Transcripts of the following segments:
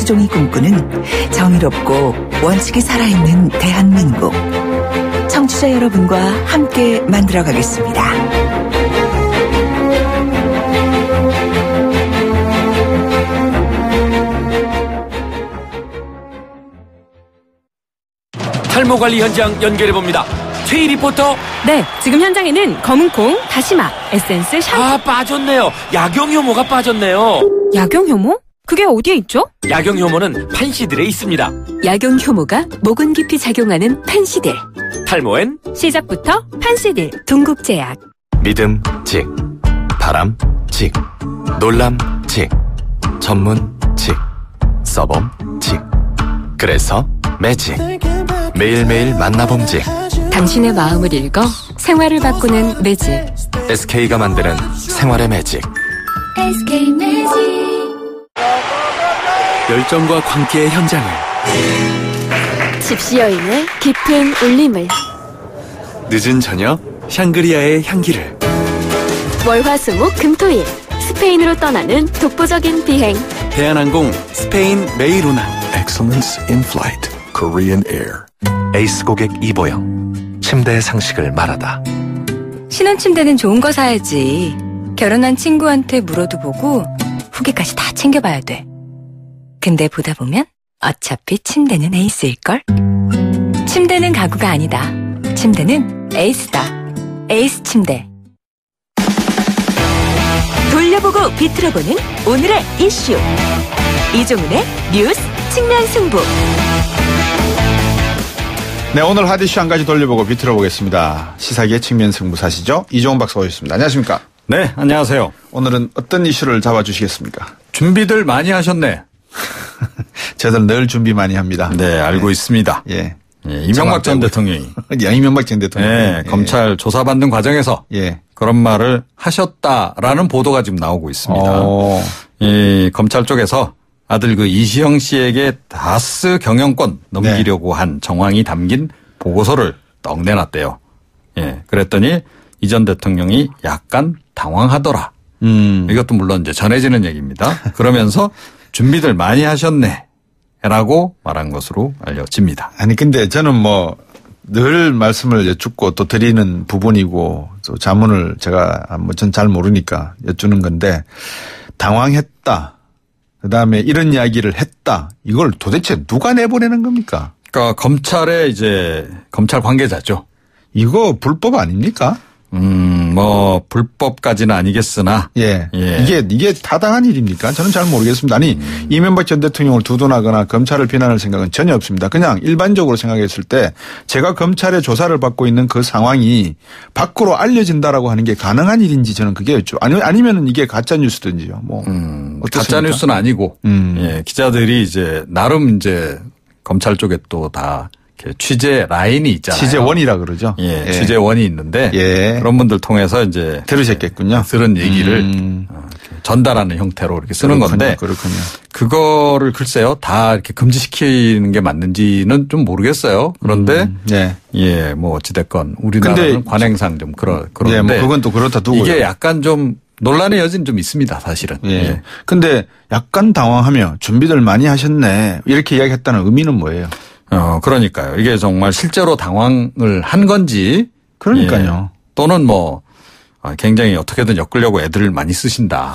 김수종이 꿈꾸는 정의롭고 원칙이 살아있는 대한민국. 청취자 여러분과 함께 만들어가겠습니다. 탈모관리 현장 연결해봅니다. 최희 리포터. 네, 지금 현장에는 검은콩, 다시마, 에센스, 샴푸. 빠졌네요. 약용효모가 빠졌네요. 약용효모? 그게 어디에 있죠? 약용효모는 판시들에 있습니다. 약용효모가 모근 깊이 작용하는 판시들. 탈모엔 시작부터 판시들. 동국제약. 믿음 직, 바람 직, 놀람 직, 전문 직, 서범 직. 그래서 매직. 매일매일 만나봄 직. 당신의 마음을 읽어 생활을 바꾸는 매직. SK가 만드는 생활의 매직. SK 매직. 열정과 광기의 현장을, 집시 여인의 깊은 울림을, 늦은 저녁 샹그리아의 향기를. 월화수목 금토일 스페인으로 떠나는 독보적인 비행. 대한항공 스페인 메이로나. Excellence in Flight, Korean Air. 에이스 고객 이보영. 침대의 상식을 말하다. 신혼침대는 좋은 거 사야지. 결혼한 친구한테 물어도 보고 후기까지 다 챙겨봐야 돼. 근데 보다 보면 어차피 침대는 에이스일걸? 침대는 가구가 아니다. 침대는 에이스다. 에이스 침대. 돌려보고 비틀어보는 오늘의 이슈. 이종훈의 뉴스 측면 승부. 네, 오늘 핫이슈 한 가지 돌려보고 비틀어보겠습니다. 시사기의 측면 승부사시죠? 이종훈 박사 오셨습니다. 안녕하십니까? 네, 안녕하세요. 오늘은 어떤 이슈를 잡아주시겠습니까? 준비들 많이 하셨네. 저들 늘 준비 많이 합니다. 네, 알고 있습니다. 예. 예, 이명박 전 대통령이. 이명박 전 대통령. 네, 예. 검찰 조사받는 과정에서. 예. 그런 말을 하셨다라는 보도가 지금 나오고 있습니다. 이 검찰 쪽에서 아들 그 이시영 씨에게 다스 경영권 넘기려고 한 정황이 담긴 보고서를 떡 내놨대요. 예. 그랬더니 이 전 대통령이 약간 당황하더라. 이것도 물론 이제 전해지는 얘기입니다. 그러면서 준비들 많이 하셨네. 라고 말한 것으로 알려집니다. 아니, 근데 저는 뭐 늘 말씀을 여쭙고 또 드리는 부분이고 또 자문을 제가 뭐 전 잘 모르니까 여쭈는 건데 당황했다. 그다음에 이런 이야기를 했다. 이걸 도대체 누가 내보내는 겁니까? 그러니까 검찰의 이제 검찰 관계자죠. 이거 불법 아닙니까? 뭐 불법까지는 아니겠으나 예. 이게 타당한 일입니까? 저는 잘 모르겠습니다. 아니 이명박 전 대통령을 두둔하거나 검찰을 비난할 생각은 전혀 없습니다. 그냥 일반적으로 생각했을 때 제가 검찰의 조사를 받고 있는 그 상황이 밖으로 알려진다라고 하는 게 가능한 일인지 저는 그게였죠. 아니면은 이게 가짜 뉴스든지요. 뭐 가짜 뉴스는 아니고 예, 기자들이 이제 나름 이제 검찰 쪽에 또 다 취재 라인이 있잖아요. 취재원이라 그러죠. 예, 취재원이 있는데 그런 분들 통해서 이제 들으셨겠군요. 들은 얘기를 전달하는 형태로 이렇게 쓰는 건데 그렇군요. 그거를 글쎄요 다 이렇게 금지시키는 게 맞는지는 좀 모르겠어요. 그런데 예, 뭐 어찌됐건 우리나라는 관행상 좀 그런데 예, 뭐 그건 또 그렇다 두고요. 이게 약간 좀 논란의 여지는 좀 있습니다, 사실은. 예. 근데 약간 당황하며 준비들 많이 하셨네 이렇게 이야기했다는 의미는 뭐예요? 그러니까요. 이게 정말 실제로 당황을 한 건지. 그러니까요. 예, 또는 뭐, 굉장히 어떻게든 엮으려고 애들을 많이 쓰신다.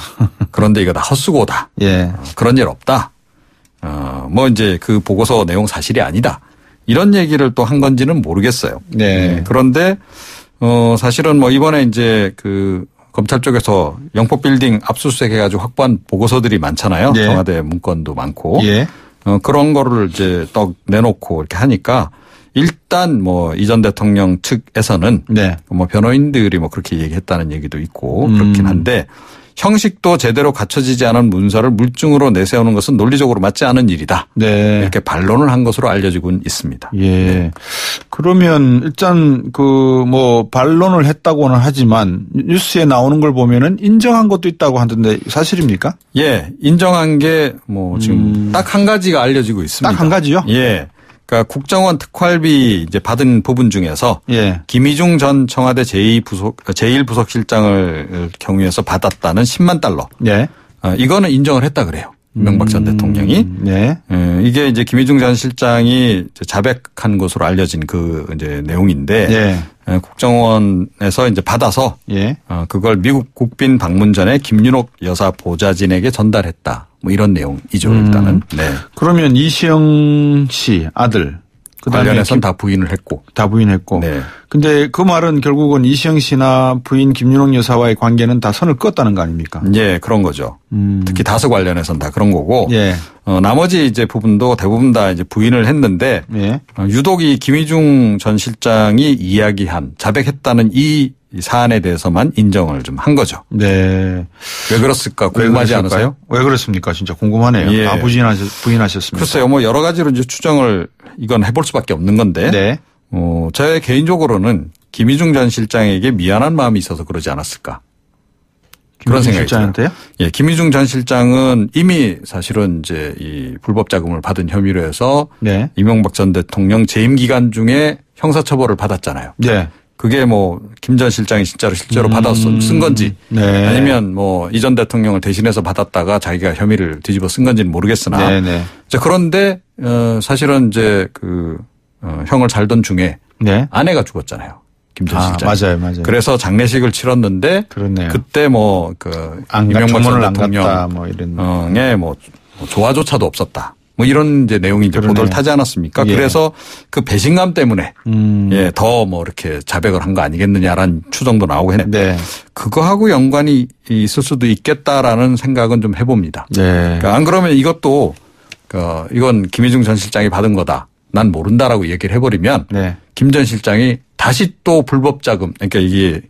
그런데 이거 다 헛수고다. 예. 그런 일 없다. 뭐 이제 그 보고서 내용 사실이 아니다. 이런 얘기를 또 한 건지는 모르겠어요. 네. 그런데, 사실은 뭐 이번에 이제 그 검찰 쪽에서 영포 빌딩 압수수색 해가지고 확보한 보고서들이 많잖아요. 예. 청와대 문건도 많고. 예. 그런 거를 이제 떡 내놓고 이렇게 하니까 일단 뭐 이 전 대통령 측에서는 뭐 변호인들이 뭐 그렇게 얘기했다는 얘기도 있고 그렇긴 한데 형식도 제대로 갖춰지지 않은 문서를 물증으로 내세우는 것은 논리적으로 맞지 않은 일이다. 이렇게 반론을 한 것으로 알려지고 있습니다. 예. 그러면 일단 그 뭐 반론을 했다고는 하지만 뉴스에 나오는 걸 보면은 인정한 것도 있다고 하던데 사실입니까? 예. 인정한 게 뭐 지금 딱 한 가지가 알려지고 있습니다. 딱 한 가지요? 예. 그러니까 국정원 특활비 이제 받은 부분 중에서 김희중 전 청와대 제1부속실장을 경유해서 받았다는 10만 달러. 이거는 인정을 했다 그래요. 이명박 전 대통령이. 네. 이게 이제 김희중 전 실장이 자백한 것으로 알려진 그 이제 내용인데. 네. 국정원에서 이제 받아서. 예. 그걸 미국 국빈 방문 전에 김윤옥 여사 보좌진에게 전달했다. 뭐 이런 내용이죠, 일단은. 네. 그러면 이시영 씨 아들. 관련해서는 다 부인을 했고. 다 부인했고. 네. 근데 그 말은 결국은 이시영 씨나 부인 김윤옥 여사와의 관계는 다 선을 껐다는 거 아닙니까? 예, 그런 거죠. 특히 다스 관련해서는 다 그런 거고. 예. 나머지 이제 부분도 대부분 다 이제 부인을 했는데. 예. 유독 이 김희중 전 실장이 이야기한 자백했다는 이 사안에 대해서만 인정을 좀 한 거죠. 네. 왜 그렇을까 궁금하지 않으세요? 왜 그렇습니까? 진짜 궁금하네요. 예. 부인하셨습니다. 글쎄요, 뭐 여러 가지로 이제 추정을 이건 해볼 수밖에 없는 건데. 네. 제 개인적으로는 김희중 전 실장에게 미안한 마음이 있어서 그러지 않았을까. 그런 생각이 들어요. 예, 김희중 전 실장은 이미 사실은 이제 이 불법 자금을 받은 혐의로 해서. 네. 이명박 전 대통령 재임 기간 중에 형사처벌을 받았잖아요. 네. 그게 뭐 김 전 실장이 실제로 받아서 쓴 건지. 네. 아니면 뭐 이 전 대통령을 대신해서 받았다가 자기가 혐의를 뒤집어 쓴 건지는 모르겠으나. 네네. 그런데 사실은 이제 형을 살던 중에. 네. 아내가 죽었잖아요. 김 전 실장. 맞아요. 그래서 장례식을 치렀는데. 그렇네요. 그때 뭐 이명박 전 대통령의 뭐 조화조차도 없었다. 뭐 이런 이제 내용이 이제 보도를 타지 않았습니까? 예. 그래서 그 배신감 때문에 예, 더 뭐 이렇게 자백을 한 거 아니겠느냐라는 추정도 나오고 했는데. 네. 그거하고 연관이 있을 수도 있겠다라는 생각은 좀 해봅니다. 네. 그러니까 안 그러면 이것도 이건 김희중 전 실장이 받은 거다. 난 모른다라고 얘기를 해버리면. 네. 김 전 실장이 다시 또 불법 자금, 그러니까 이게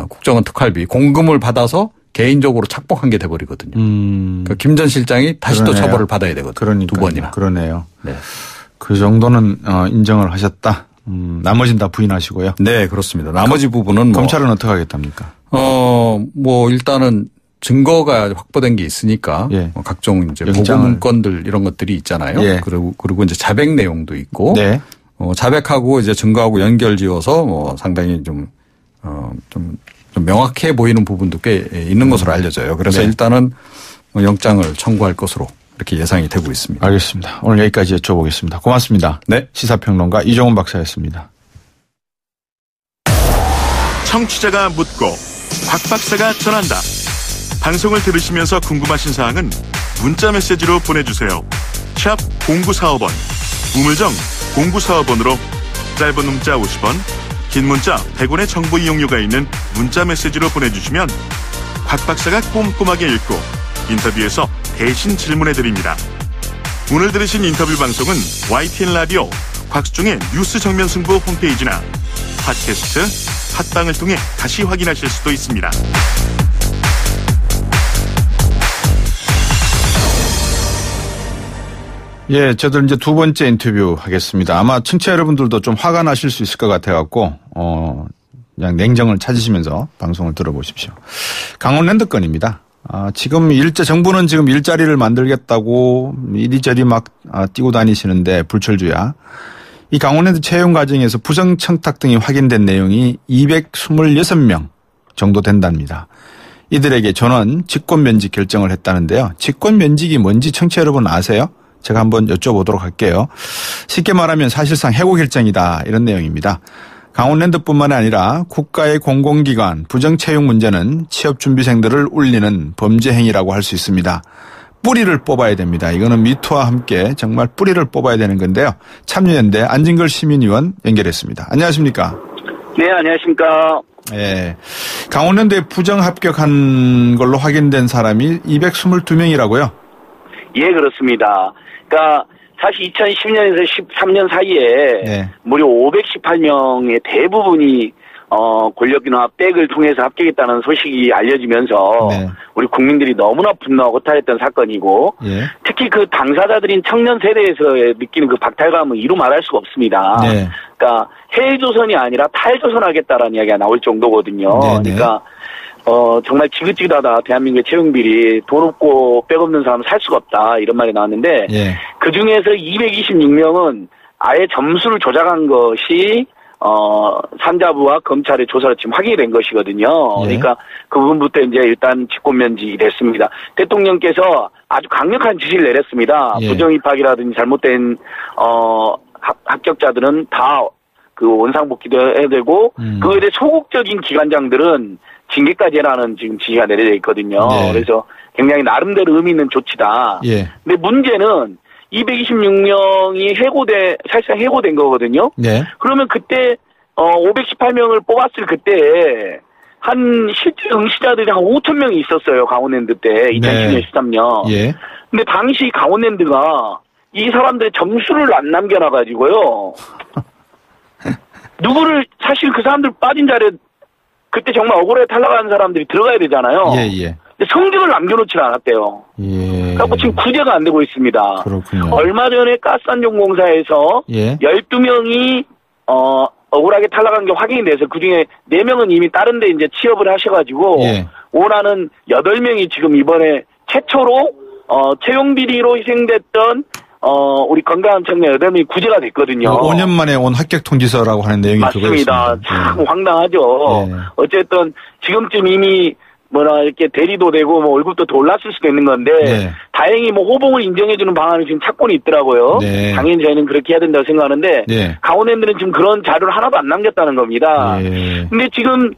국정원 특활비 공금을 받아서 개인적으로 착복한 게 돼버리거든요. 그러니까 김 전 실장이 다시 그러네요. 또 처벌을 받아야 되거든요. 그러니까요. 두 번이나. 그러네요. 네. 그 정도는 인정을 하셨다. 나머지는 다 부인하시고요. 네, 그렇습니다. 나머지 부분은 검찰은 어떻게 하겠답니까? 뭐 일단은 증거가 확보된 게 있으니까. 예. 각종 이제 보고 문건들 이런 것들이 있잖아요. 예. 그리고 이제 자백 내용도 있고. 네. 자백하고 이제 증거하고 연결지어서 뭐 상당히 좀 명확해 보이는 부분도 꽤 있는 것으로 알려져요. 그래서 네. 일단은 영장을 청구할 것으로 이렇게 예상이 되고 있습니다. 알겠습니다. 오늘 여기까지 여쭤보겠습니다. 고맙습니다. 네. 시사평론가 이종훈 박사였습니다. 청취자가 묻고 박 박사가 전한다. 방송을 들으시면서 궁금하신 사항은 문자 메시지로 보내주세요. 샵 0945번 우물정 0945번으로 짧은 문자 50원 긴 문자 100원의 정보 이용료가 있는 문자 메시지로 보내주시면 박 박사가 꼼꼼하게 읽고 인터뷰에서 대신 질문해드립니다. 오늘 들으신 인터뷰 방송은 YTN 라디오 곽수종의 뉴스 정면 승부 홈페이지나 팟캐스트 팟빵을 통해 다시 확인하실 수도 있습니다. 예, 저들 이제 두 번째 인터뷰 하겠습니다. 아마 청취자 여러분들도 좀 화가 나실 수 있을 것 같아갖고, 그냥 냉정을 찾으시면서 방송을 들어보십시오. 강원랜드 건입니다. 지금 정부는 지금 일자리를 만들겠다고 이리저리 막 뛰고 다니시는데 불철주야. 이 강원랜드 채용 과정에서 부정청탁 등이 확인된 내용이 226명 정도 된답니다. 이들에게 전원 직권면직 결정을 했다는데요. 직권면직이 뭔지 청취자 여러분 아세요? 제가 한번 여쭤보도록 할게요. 쉽게 말하면 사실상 해고 결정이다 이런 내용입니다. 강원랜드뿐만 아니라 국가의 공공기관 부정채용 문제는 취업준비생들을 울리는 범죄 행위라고 할 수 있습니다. 뿌리를 뽑아야 됩니다. 이거는 미투와 함께 정말 뿌리를 뽑아야 되는 건데요. 참여연대 안진걸 시민의원 연결했습니다. 안녕하십니까? 네, 안녕하십니까? 네. 강원랜드에 부정합격한 걸로 확인된 사람이 222명이라고요? 예, 그렇습니다. 그러니까 사실 2010년에서 13년 사이에 네. 무려 518명의 대부분이 권력이나 백을 통해서 합격했다는 소식이 알려지면서 네. 우리 국민들이 너무나 분노하고 호탈했던 사건이고 예. 특히 그 당사자들인 청년 세대에서 느끼는 그 박탈감은 이루 말할 수가 없습니다. 네. 그러니까 해조선이 아니라 탈조선하겠다라는 이야기가 나올 정도거든요. 네, 네. 그러니까 정말 지긋지긋하다. 대한민국의 채용비리 돈 없고 백 없는 사람은 살 수가 없다. 이런 말이 나왔는데 예. 그중에서 226명은 아예 점수를 조작한 것이 산자부와 검찰의 조사로 지금 확인이 된 것이거든요. 예. 그러니까 그 부분부터 이제 일단 직권면직이 됐습니다. 대통령께서 아주 강력한 지시를 내렸습니다. 예. 부정입학이라든지 잘못된 합격자들은 다 그 원상복귀도 해야 되고 그에 대해 소극적인 기관장들은 징계까지 해라는 지금 지시가 내려져 있거든요. 예. 그래서 굉장히 나름대로 의미 있는 조치다. 예. 근데 문제는 226명이 사실상 해고된 거거든요. 네. 그러면 그때 518명을 뽑았을 그때 실제 응시자들이 한 5,000명이 있었어요. 강원랜드 때 2010년 13년. 예. 근데 당시 강원랜드가 이 사람들의 점수를 안 남겨놔가지고요. 누구를 사실 그 사람들 빠진 자리에 그때 정말 억울하게 탈락하는 사람들이 들어가야 되잖아요. 예. 근데 성적을 남겨놓지 않았대요. 예. 그래서 지금 구제가 안 되고 있습니다. 그렇군요. 얼마 전에 가스안전공사에서 예. 12명이 억울하게 탈락한 게 확인이 돼서 그중에 4명은 이미 다른 데 이제 취업을 하셔가지고 예. 원하는 8명이 지금 이번에 최초로 채용 비리로 희생됐던 우리 건강한 청년 8명이 구제가 됐거든요. 5년 만에 온 합격 통지서라고 하는 내용이 맞습니다. 그거였습니다. 참 황당하죠. 예. 어쨌든 지금쯤 이미 이렇게 대리도 되고 얼굴도 더 올랐을 수도 있는 건데 네. 다행히 호봉을 인정해주는 방안을 지금 찾고는 있더라고요. 네. 당연히 저희는 그렇게 해야 된다고 생각하는데 네. 강원랜드는 지금 그런 자료를 하나도 안 남겼다는 겁니다. 예. 근데 지금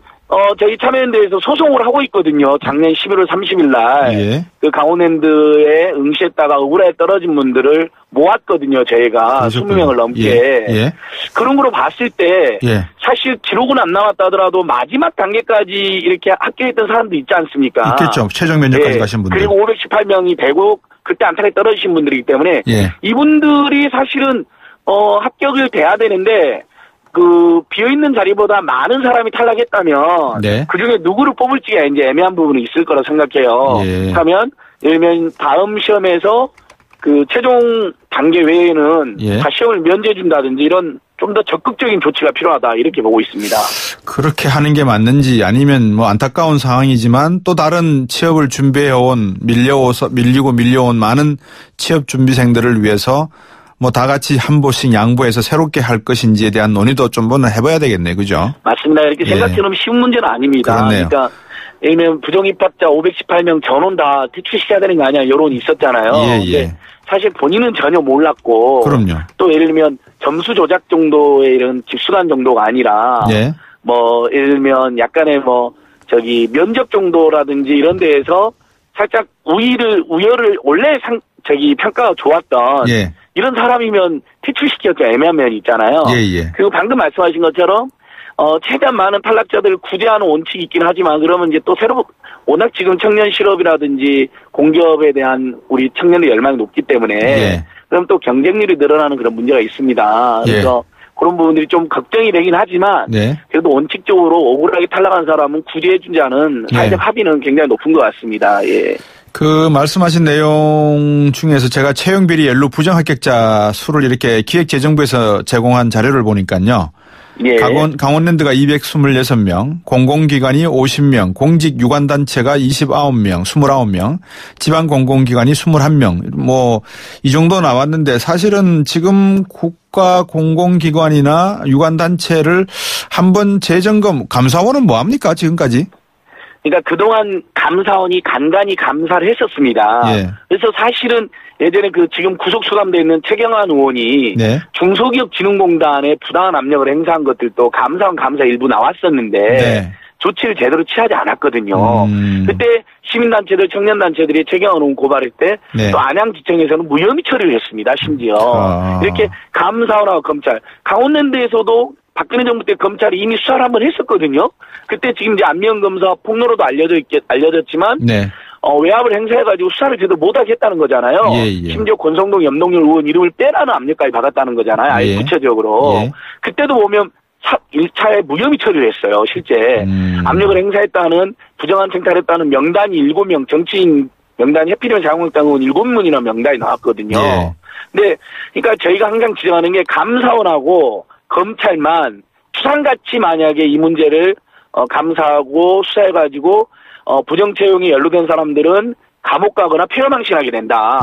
저희 참여연대에서 소송을 하고 있거든요. 작년 11월 30일 날. 예. 그 강원랜드에 응시했다가 억울하게 떨어진 분들을 모았거든요. 저희가 그러셨군요. 20명을 넘게. 예. 그런 거로 봤을 때 예. 사실 기록은 안 나왔다 하더라도 마지막 단계까지 이렇게 합격했던 사람도 있지 않습니까? 있겠죠. 최종 면접까지 예. 가신 분들. 그리고 518명이 되고 그때 안타깝게 떨어지신 분들이기 때문에 예. 이분들이 사실은 합격을 돼야 되는데 그 비어있는 자리보다 많은 사람이 탈락했다면 네. 그중에 누구를 뽑을지가 이제 애매한 부분이 있을 거라 생각해요. 예. 그러면 예를 들면 다음 시험에서 그 최종 단계 외에는 예. 다 시험을 면제해준다든지 이런 좀 더 적극적인 조치가 필요하다 이렇게 보고 있습니다. 그렇게 하는 게 맞는지 아니면 안타까운 상황이지만 또 다른 취업을 준비해온 밀려온 많은 취업 준비생들을 위해서 다 같이 한 보씩 양보해서 새롭게 할 것인지에 대한 논의도 좀 해봐야 되겠네요. 그죠? 맞습니다. 이렇게 생각처럼 쉬운 문제는 아닙니다. 그렇네요. 그러니까 예를 들면 부정입학자 518명 전원 다 퇴출시켜야 되는 거 아니야 여론이 있었잖아요. 근데 사실 본인은 전혀 몰랐고 그럼요. 또 예를 들면 점수 조작 정도의 이런 집수단 정도가 아니라 예. 예를 들면 약간의 저기 면접 정도라든지 이런 데에서 살짝 우열을 원래 평가가 좋았던 예. 이런 사람이면 퇴출시키기가 애매한 면이 있잖아요. 예. 그리고 방금 말씀하신 것처럼 최대한 많은 탈락자들을 구제하는 원칙이 있긴 하지만 그러면 이제 또 워낙 지금 청년 실업이라든지 공기업에 대한 우리 청년의 열망이 높기 때문에 예. 그럼 또 경쟁률이 늘어나는 그런 문제가 있습니다. 그래서 그런 부분들이 좀 걱정이 되긴 하지만 그래도 원칙적으로 억울하게 탈락한 사람은 구제해주자는 사회적 합의는 굉장히 높은 것 같습니다. 예. 그 말씀하신 내용 중에서 제가 채용비리 연루 부정합격자 수를 이렇게 기획재정부에서 제공한 자료를 보니까요. 예. 강원랜드가 226명, 공공기관이 50명, 공직 유관단체가 29명, 지방 공공기관이 21명. 이 정도 나왔는데 사실은 지금 국가 공공기관이나 유관단체를 한번 재점검, 감사원은 뭐 합니까 지금까지? 그러니까 그동안 감사원이 간간히 감사를 했었습니다. 예. 그래서 사실은 예전에 지금 구속 수감돼 있는 최경환 의원이 중소기업진흥공단에 부당한 압력을 행사한 것들도 감사원 감사 일부 나왔었는데 조치를 제대로 취하지 않았거든요. 그때 시민단체들, 청년단체들이 최경환 의원 고발할 때 또 안양지청에서는 무혐의 처리를 했습니다. 심지어. 이렇게 감사원하고 검찰, 강원랜드에서도 박근혜 정부 때 검찰이 이미 수사를 한번 했었거든요. 그때 지금 이제 안면 검사 폭로로도 알려졌지만 외압을 행사해가지고 수사를 제대로 못하게 했다는 거잖아요. 심지어 권성동, 염동열 의원 이름을 빼라는 압력까지 받았다는 거잖아요. 아예 구체적으로. 그때도 보면 1차에 무혐의 처리를 했어요. 실제. 압력을 행사했다는 부정한 청탁했다는 명단이 7명, 정치인 명단이 해피리면 자유한국당 의원 7분이나 명단이 나왔거든요. 근데 그러니까 저희가 항상 지적하는 게 감사원하고 검찰만 추상같이 만약에 이 문제를 감사하고 수사해가지고 부정채용이 연루된 사람들은 감옥 가거나 폐업망신하게 된다.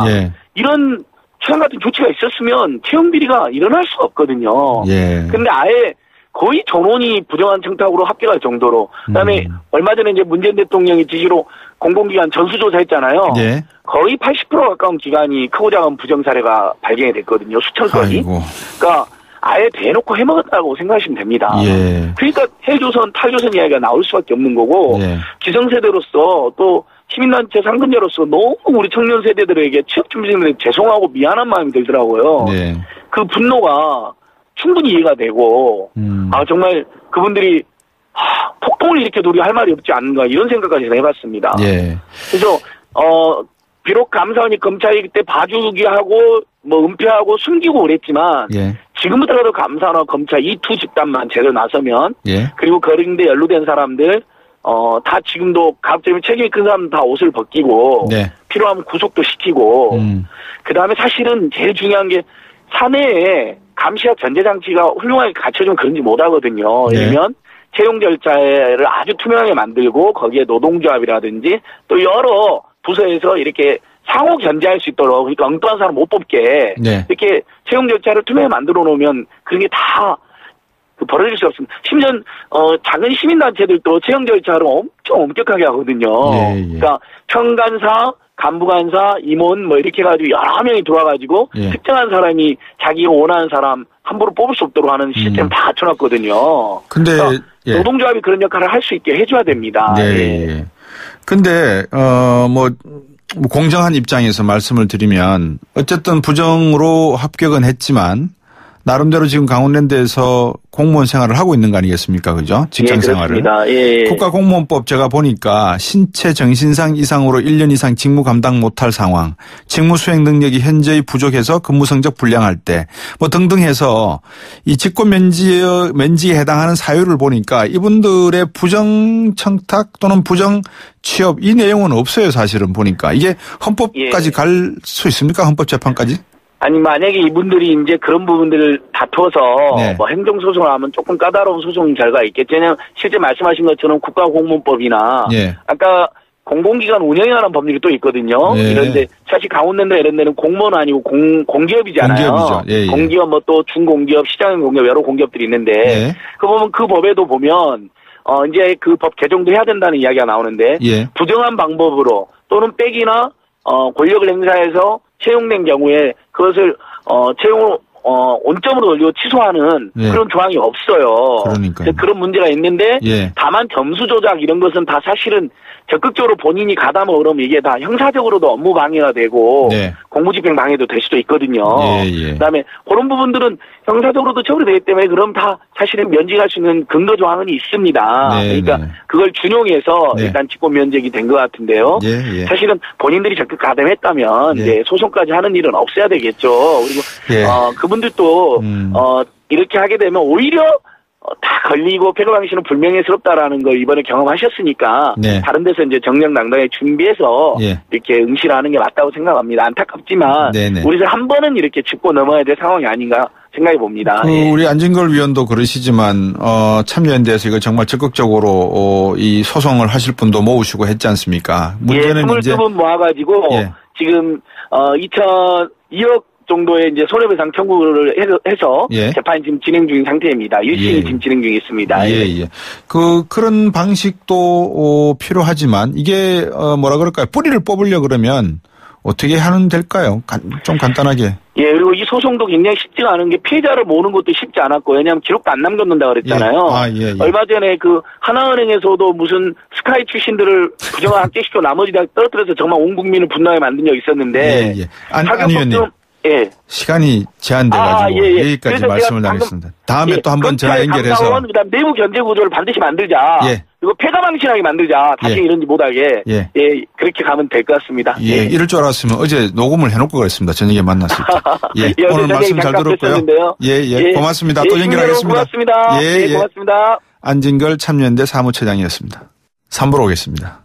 이런 추상 같은 조치가 있었으면 채용 비리가 일어날 수가 없거든요. 그런데 아예 거의 전원이 부정한 청탁으로 합격할 정도로. 그다음에 얼마 전에 이제 문재인 대통령이 지시로 공공기관 전수조사했잖아요. 예. 거의 80% 가까운 기관이 크고 작은 부정 사례가 발견이 됐거든요. 수천 건이. 아이고. 그러니까 아예 대놓고 해먹었다고 생각하시면 됩니다. 예. 그러니까 해조선, 탈조선 이야기가 나올 수밖에 없는 거고 예. 기성세대로서 또 시민단체 상근자로서 너무 우리 청년 세대들에게 취업준비생들에게 죄송하고 미안한 마음이 들더라고요. 예. 그 분노가 충분히 이해가 되고 정말 그분들이 폭동을 일으켜도 우리가 할 말이 없지 않은가 이런 생각까지 해봤습니다. 예. 그래서 비록 감사원이 검찰이 그때 봐주기 하고 뭐 은폐하고 숨기고 그랬지만 예. 지금부터라도 감사원과 검찰 이 두 집단만 제대로 나서면 예. 그리고 거린데 연루된 사람들 다 지금도 가급적이면 책임이 큰 사람 다 옷을 벗기고 네. 필요하면 구속도 시키고 그다음에 사실은 제일 중요한 게 사내에 감시와 견제장치가 훌륭하게 갖춰지면 그런지 못하거든요. 네. 예를 들면 채용 절차를 아주 투명하게 만들고 거기에 노동조합이라든지 또 여러 부서에서 이렇게 상호 견제할 수 있도록 그러니까 엉뚱한 사람 못 뽑게 네. 이렇게 채용 절차를 투명하게 만들어 놓으면 그런 게 다 벌어질 수 없습니다. 심지어 작은 시민단체들도 채용 절차를 엄청 엄격하게 하거든요. 예, 예. 그러니까 평간사, 간부간사, 임원 뭐 이렇게 해가지고 여러 명이 들어와가지고 예. 특정한 사람이 자기가 원하는 사람 함부로 뽑을 수 없도록 하는 시스템 다 갖춰놨거든요. 근데 그러니까 예. 노동조합이 그런 역할을 할 수 있게 해줘야 됩니다. 네. 예. 근데 뭐 공정한 입장에서 말씀을 드리면 어쨌든 부정으로 합격은 했지만 나름대로 지금 강원랜드에서 공무원 생활을 하고 있는 거 아니겠습니까? 그죠? 직장 생활을. 예. 국가공무원법 제가 보니까 신체 정신상 이상으로 1년 이상 직무 감당 못할 상황, 직무 수행 능력이 현저히 부족해서 근무 성적 불량할 때 뭐 등등 해서 이 직권 면직에 해당하는 사유를 보니까 이분들의 부정 청탁 또는 부정 취업 이 내용은 없어요. 사실은 보니까. 이게 헌법까지 갈 수 있습니까? 헌법재판까지? 아니 만약에 이분들이 이제 그런 부분들을 다투어서 네. 뭐 행정소송을 하면 조금 까다로운 소송 결과가 있겠죠. 왜냐하면 실제 말씀하신 것처럼 국가공무원법이나 예. 아까 공공기관 운영에 관한 법률이 또 있거든요. 예. 이런데 사실 강원랜드 이런 데는 공무원 아니고 공기업이잖아요. 공기업이죠. 예, 예. 공기업 뭐 또 중공기업, 시장 공기업 여러 공기업들이 있는데 예. 그 보면 그 법에도 보면 이제 그 법 개정도 해야 된다는 이야기가 나오는데 예. 부정한 방법으로 또는 백이나 권력을 행사해서 채용된 경우에 그것을 채용을 원점으로 돌리고 취소하는 예. 그런 조항이 없어요. 그러니까요. 그런 문제가 있는데 예. 다만 점수 조작 이런 것은 다 사실은 적극적으로 본인이 가담을 그러면 이게 다 형사적으로도 업무 방해가 되고 네. 공무집행 방해도 될 수도 있거든요. 예, 예. 그다음에 그런 부분들은 형사적으로도 처벌이 되기 때문에 그럼 다 사실은 면직할 수 있는 근거 조항은 있습니다. 네, 그러니까 네. 그걸 준용해서 네. 일단 직권 면직이 된 것 같은데요. 예, 예. 사실은 본인들이 적극 가담했다면 예. 이제 소송까지 하는 일은 없어야 되겠죠. 그리고 예. 그분들도 이렇게 하게 되면 오히려 다 걸리고 패거 방식은 불명예스럽다라는 걸 이번에 경험하셨으니까 네. 다른 데서 이제 정정당당하게 준비해서 예. 이렇게 응시를 하는 게 맞다고 생각합니다. 안타깝지만 네네. 우리들 한 번은 이렇게 짚고 넘어야 될 상황이 아닌가 생각해 봅니다. 우리 안진걸 위원도 그러시지만 참여연대에서 이거 정말 적극적으로 이 소송을 하실 분도 모으시고 했지 않습니까? 문제는 이제 22분 모아가지고 지금 2억 정도의 이제 손해배상 청구를 해서 재판이 지금 진행 중인 상태입니다. 1심이 지금 진행 중에 있습니다. 예. 그런 방식도 필요하지만 이게 뭐라 그럴까요? 뿌리를 뽑으려 그러면 어떻게 하면 될까요? 좀 간단하게. 예, 그리고 이 소송도 굉장히 쉽지가 않은 게 피해자를 모으는 것도 쉽지 않았고, 왜냐하면 기록도 안 남겼는다 그랬잖아요. 얼마 전에 그 하나은행에서도 무슨 스카이 출신들을 부정을 합격시켜 나머지 대학 떨어뜨려서 정말 온 국민을 분노하게 만든 적이 있었는데. 안 의원님. 예. 시간이 제한돼가지고 여기까지 말씀을 나눴습니다. 다음에 또 한번 전화 연결해서. 그다음 내부 견제 구조를 반드시 만들자. 그리고 폐가망신하게 만들자. 다시 이런지 못하게. 그렇게 가면 될 것 같습니다. 이럴 줄 알았으면 어제 녹음을 해놓고 그랬습니다. 저녁에 만났을 때. 오늘 말씀 잘 들었고요. 고맙습니다. 또 연결하겠습니다. 고맙습니다. 고맙습니다. 안진걸 참여연대 사무처장이었습니다. 3부로 오겠습니다.